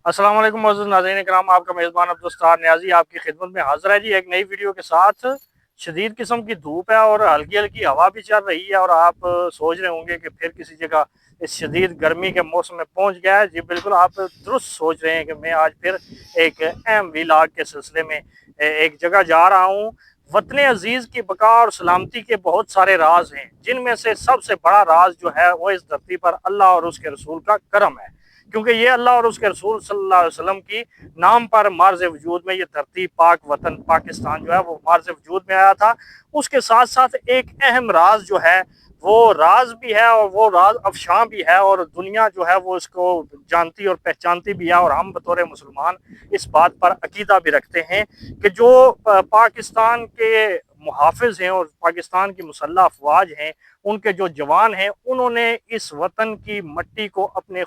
अस्सलाम वालेकुम मोअज़्ज़ज़ नाज़रीन इकराम, आपका मेज़बान अब्दुस्तार न्याज़ी आपकी खिदमत में हाज़िर है जी एक नई वीडियो के साथ। शदीद किस्म की धूप है और हल्की हल्की हवा भी चल रही है और आप सोच रहे होंगे कि फिर किसी जगह इस शदीद गर्मी के मौसम में पहुंच गया है। जी बिल्कुल, आप दुरुस्त सोच रहे हैं कि मैं आज फिर एक अहम व्लॉग के सिलसिले में एक जगह जा रहा हूँ। वतन अजीज़ की बका और सलामती के बहुत सारे राज हैं, जिनमें से सबसे बड़ा राज जो है वो इस धरती पर अल्लाह और उसके रसूल का करम है, क्योंकि ये अल्लाह और उसके रसूल सल्लल्लाहु अलैहि वसल्लम की नाम पर मार्ज वजूद में ये धरती पाक वतन पाकिस्तान जो है वो मार्ज वजूद में आया था। उसके साथ साथ एक अहम राज जो है वो राज भी है और वो राज अफशां भी है, और दुनिया जो है वो इसको जानती और पहचानती भी है। और हम बतौर मुसलमान इस बात पर अकीदा भी रखते हैं कि जो पाकिस्तान के मुहाफिज हैं और पाकिस्तान की मुसल्लह अफवाज हैं, उनके जो जवान हैं, उन्होंने इस वतन की मट्टी को अपने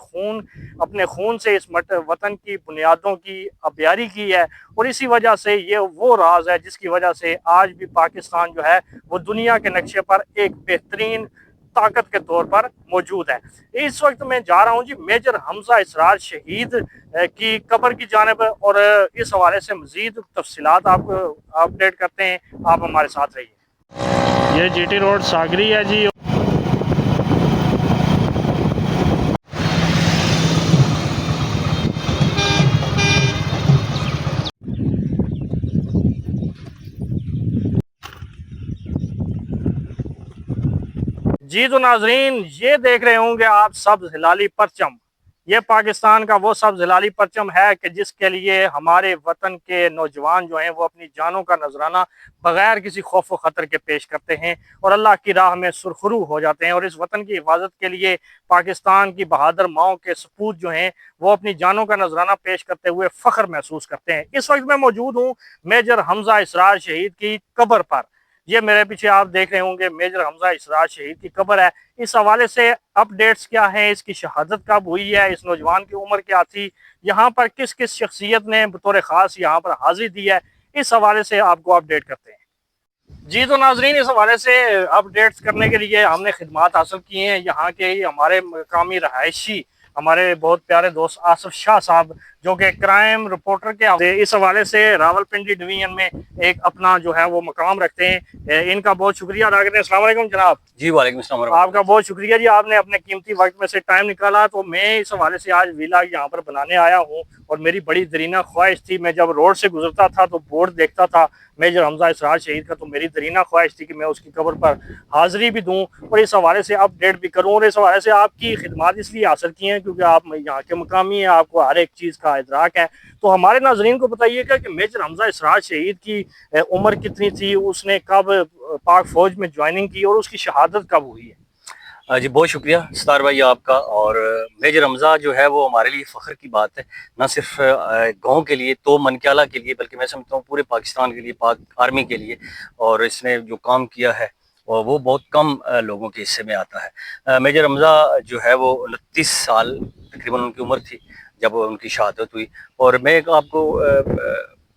खून से इस वतन की बुनियादों की अबियारी की है। और इसी वजह से ये वो राज है जिसकी वजह से आज भी पाकिस्तान जो है वो दुनिया के नक्शे पर एक बेहतरीन ताकत के तौर पर मौजूद है। इस वक्त मैं जा रहा हूँ जी मेजर हमजा इसरार शहीद की कब्र की जानिब, और इस हवाले से मजीद तफसीलात आपको अपडेट करते हैं। आप हमारे साथ रहिए। ये जीटी रोड सागरी है जी। जी तो नाजरीन, ये देख रहे होंगे आप सब्ज हिलाली परचम। ये पाकिस्तान का वो सब्ज हिलाली परचम है कि जिसके लिए हमारे वतन के नौजवान जो हैं वो अपनी जानों का नजराना बगैर किसी खौफ व खतर के पेश करते हैं और अल्लाह की राह में सुरखरू हो जाते हैं। और इस वतन की हिफाजत के लिए पाकिस्तान की बहादुर माओं के सपूत जो हैं वो अपनी जानों का नजराना पेश करते हुए फख्र महसूस करते हैं। इस वक्त मैं मौजूद हूँ मेजर हमजा इसरार शहीद की कब्र पर। ये मेरे पीछे आप देख रहे होंगे मेजर हमजा इसरार शहीद की कब्र है। इस हवाले से अपडेट्स क्या हैं, इसकी शहादत कब हुई है, इस नौजवान की उम्र क्या थी, यहाँ पर किस किस शख्सियत ने बतौर ख़ास यहाँ पर हाजिरी दी है, इस हवाले से आपको अपडेट करते हैं। जी तो नाजरीन, इस हवाले से अपडेट्स करने के लिए हमने खिदमात हासिल की हैं यहाँ के ही हमारे मकामी रहायशी हमारे बहुत प्यारे दोस्त आसिफ शाह साहब, जो कि क्राइम रिपोर्टर के इस हवाले से रावलपिंडी डिवीजन में एक अपना जो है वो मकाम रखते हैं। इनका बहुत शुक्रिया अदा करते हैं। अस्सलाम वालेकुम जनाब। जी वालेकुम सलाम। आपका बहुत शुक्रिया जी, आपने अपने कीमती वक्त में से टाइम निकाला। तो मैं इस हवाले से आज व्लॉग यहाँ पर बनाने आया हूँ और मेरी बड़ी दरीना ख्वाहिश थी, मैं जब रोड से गुजरता था तो बोर्ड देखता था मेजर हमजा इसरार शहीद का, तो मेरी दरीना ख्वाहिश थी कि मैं उसकी कब्र पर हाजिरी भी दूँ और इस हवाले से अपडेट भी करूँ। और इस हवाले से आपकी खिदमात इसलिए हासिल की हैं क्योंकि आप यहाँ के मकामी हैं, आपको हर एक चीज़ का इदराक है। तो हमारे नाजरीन को बताइएगा कि मेजर हमजा इसरार शहीद की उम्र कितनी थी, उसने कब पाक फौज में ज्वाइनिंग की और उसकी शहादत कब हुई है। जी बहुत शुक्रिया सतार भाई आपका। और मेजर हमजा जो है वो हमारे लिए फ़ख्र की बात है, ना सिर्फ गांव के लिए तो मनक्याला के लिए, बल्कि मैं समझता हूँ पूरे पाकिस्तान के लिए, पाक आर्मी के लिए। और इसने जो काम किया है और वो बहुत कम लोगों के हिस्से में आता है। मेजर हमजा जो है वो 29 साल तकरीबन उनकी उम्र थी जब उनकी शहादत हुई। और मैं एक आपको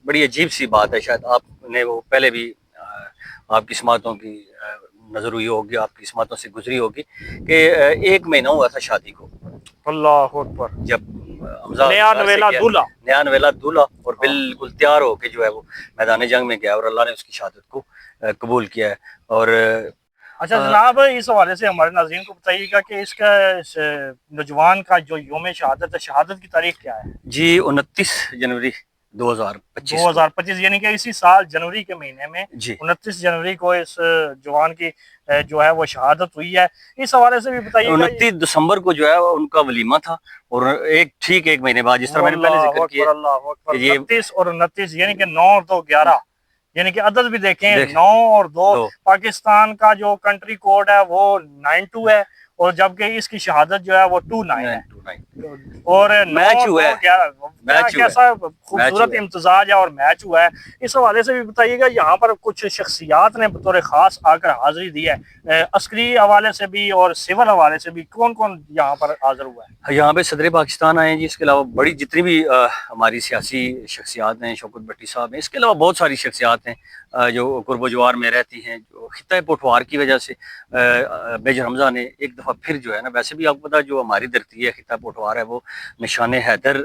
बड़ी अजीब सी बात है, शायद आपने वो पहले भी आपकी समातों की नजर हुई होगी, आपकी समातों से गुजरी होगी कि 1 महीना हुआ था शादी को। अल्लाह अकबर। जब हमजा नया नवेला दूल्हा और बिल्कुल तैयार होके जो है वो मैदान जंग में गया और अल्लाह ने उसकी शहादत को कबूल किया है। और अच्छा जनाब, इस हवाले से हमारे नाज़रीन को बताइएगा कि इसका नौजवान का जो यौम शहादत है, शहादत की तारीख क्या है। जी 29 जनवरी 2025 यानी कि इसी साल जनवरी के महीने में 29 जनवरी को इस जवान की जो है वो शहादत हुई है। इस हवाले से भी बताइए। 29 दिसंबर को जो है उनका वलीमा था और ठीक एक महीने बाद, जिस तरह मैंने पहले जिक्र किया, 29 और 29 यानी कि 9 और 2 11, यानी कि अदद भी देखें 9 और 2। पाकिस्तान का जो कंट्री कोड है वो 92 है और जबकि इसकी शहादत जो है वो 29 है। और मैच हुआ है, कैसा खूबसूरत इम्तजाज है और मैच हुआ है। इस हवाले से भी बताइएगा, यहाँ पर कुछ शख्सियात ने बतौर खास आकर हाजिरी दी है, अस्करी हवाले से भी और सिविल हवाले से भी। कौन कौन यहाँ पर हाजिर हुआ है। यहाँ पे सदर पाकिस्तान आए हैं जी, इसके अलावा बड़ी जितनी भी हमारी सियासी शख्सियात हैं, शौकत भट्टी साहब हैं, इसके अलावा बहुत सारी शख्सियात हैं जो कुर्ब जवार में रहती हैं, जो खित्ता पोठवार की वजह से मेजर हमजा ने एक दफ़ा फिर जो है ना, वैसे भी आपको पता जो हमारी धरती है खित्ता पोठवार है, वो निशान हैदर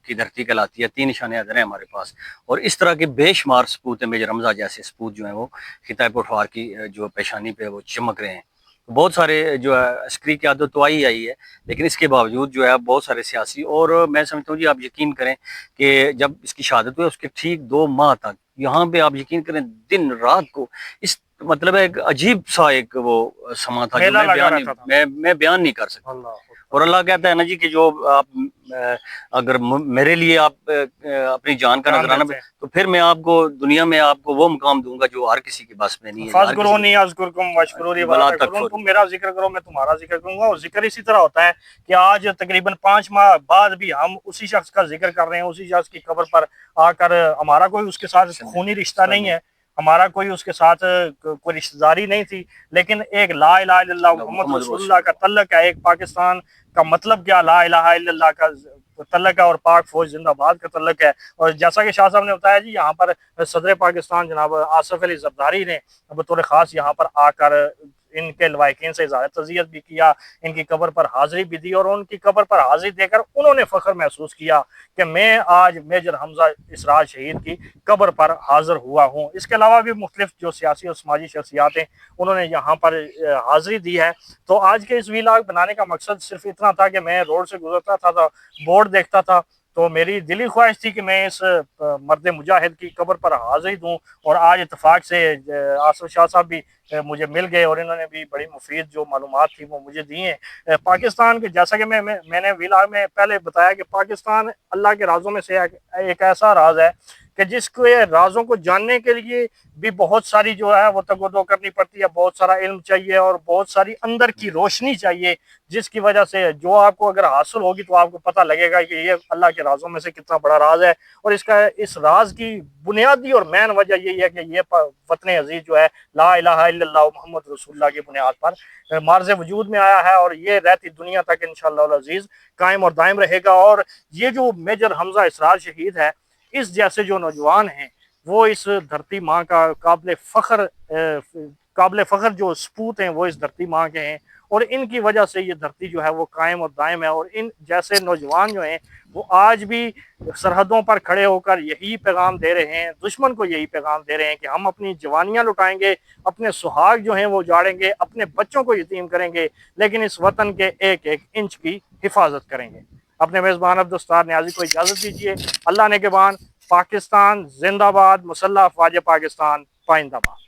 کی دھرتی کہلاتی ہے، 3 نشان حیدر ہیں ہمارے پاس، اور اس طرح کے بے شمار سپوت ہیں، میجر حمزہ جیسے سپوت جو ہیں وہ خطۂ پٹوار کی جو پیشانی پہ وہ چمک رہے ہیں۔ بہت سارے جو ہے عسکری قیادت تو آئی ہے، لیکن اس کے باوجود جو ہے بہت سارے سیاسی، اور میں سمجھتا ہوں جی آپ یقین کریں کہ جب اس کی شہادت ہوئی اس کے ٹھیک 2 ماہ تک یہاں پہ آپ یقین کریں دن رات کو اس مطلب ایک عجیب سا ایک وہ سما تھا جو میلہ لگا رہتا تھا۔ میں بیان نہیں کر سکتا۔ اللہ اور اللہ کہتا ہے نا جی کہ جو آپ اگر میرے لیے آپ اپنی جان کا جان نذرانہ دیتے ہیں۔ تو پھر میں آپ کو دنیا میں آپ کو وہ مقام دوں گا جو ہر کسی کے بس میں نہیں ہے، ہر کسی فَاذْكُرُونِی اذْكُرْکُم وَاشْکُرُوا بلا وَلَا تَکْفُرُونَ، تکفر۔ تم میرا ذکر کرو میں تمہارا ذکر کروں گا۔ اور ذکر اسی طرح ہوتا ہے کہ آج تقریباً 5 ماہ بعد بھی ہم اسی شخص کا ذکر کر رہے ہیں، اسی شخص کی قبر پر آ کر۔ ہمارا کوئی اس کے ساتھ خونی رشتہ نہیں ہے، ہمارا کوئی اس کے ساتھ کوئی رشتہ داری نہیں تھی، لیکن ایک لا الہ الا اللہ محمد رسول اللہ کا تعلق ہے۔ ایک پاکستان کا مطلب کیا لا الہ الا اللہ کا تعلق ہے، اور پاک فوج زندہ باد کا تعلق ہے۔ اور جیسا کہ شاہ صاحب نے بتایا جی، یہاں پر صدر پاکستان جناب آصف علی زرداری نے بطور خاص یہاں پر آ کر ان کے لواحقین سے اظہار تعزیت بھی کیا، ان کی قبر پر حاضری بھی دی، اور ان کی قبر پر حاضری دے کر انہوں نے فخر محسوس کیا کہ میں آج میجر حمزہ اسرار شہید کی قبر پر حاضر ہوا ہوں۔ اس کے علاوہ بھی مختلف جو سیاسی اور سماجی شخصیات ہیں انہوں نے یہاں پر حاضری دی ہے۔ تو آج کے اس ویلاگ بنانے کا مقصد صرف اتنا تھا کہ میں روڈ سے گزرتا تھا بورڈ دیکھتا تھا تو میری دلی خواہش تھی کہ میں اس مرد مجاہد کی قبر پر حاضری دوں، اور آج اتفاق سے آصف شاہ صاحب بھی مجھے مل گئے، اور انہوں نے بھی بڑی مفید جو معلومات تھی وہ مجھے دی ہیں۔ پاکستان کے جیسا کہ میں نے ویلاگ میں پہلے بتایا کہ پاکستان اللہ کے رازوں میں سے ایک ایسا راز ہے کہ جس کو رازوں کو جاننے کے لیے بھی بہت ساری جو ہے وہ تگودو کرنی پڑتی ہے، بہت سارا علم چاہیے اور بہت ساری اندر کی روشنی چاہیے، جس کی وجہ سے جو آپ کو اگر حاصل ہوگی تو آپ کو پتہ لگے گا کہ یہ اللہ کے رازوں میں سے کتنا بڑا راز ہے۔ اور اس راز کی بنیادی اور مین وجہ یہی ہے کہ یہ وطن عزیز جو ہے لا الہ الا اللہ محمد رسول اللہ کی بنیاد پر مارز وجود میں آیا ہے، اور یہ رہتی دنیا تک انشاءاللہ العزیز قائم اور دائم رہے گا۔ اور یہ جو میجر حمزہ اسرار شہید ہے، اس جیسے جو نوجوان ہیں وہ اس دھرتی ماں کا قابل فخر جو سپوت ہیں وہ اس دھرتی ماں کے ہیں، اور ان کی وجہ سے یہ دھرتی جو ہے وہ قائم اور دائم ہے۔ اور ان جیسے نوجوان جو ہیں وہ آج بھی سرحدوں پر کھڑے ہو کر یہی پیغام دے رہے ہیں، دشمن کو یہی پیغام دے رہے ہیں کہ ہم اپنی جوانیاں لٹائیں گے، اپنے سہاگ جو ہیں وہ جاڑیں گے، اپنے بچوں کو یتیم کریں گے، لیکن اس وطن کے ایک ایک انچ کی حفاظت کریں گے۔ اپنے میزبان عبدالستار نیازی کو اجازت دیجیے۔ اللہ نگہبان۔ پاکستان زندہ باد۔ مسلح افواج پاکستان پائندہ باد۔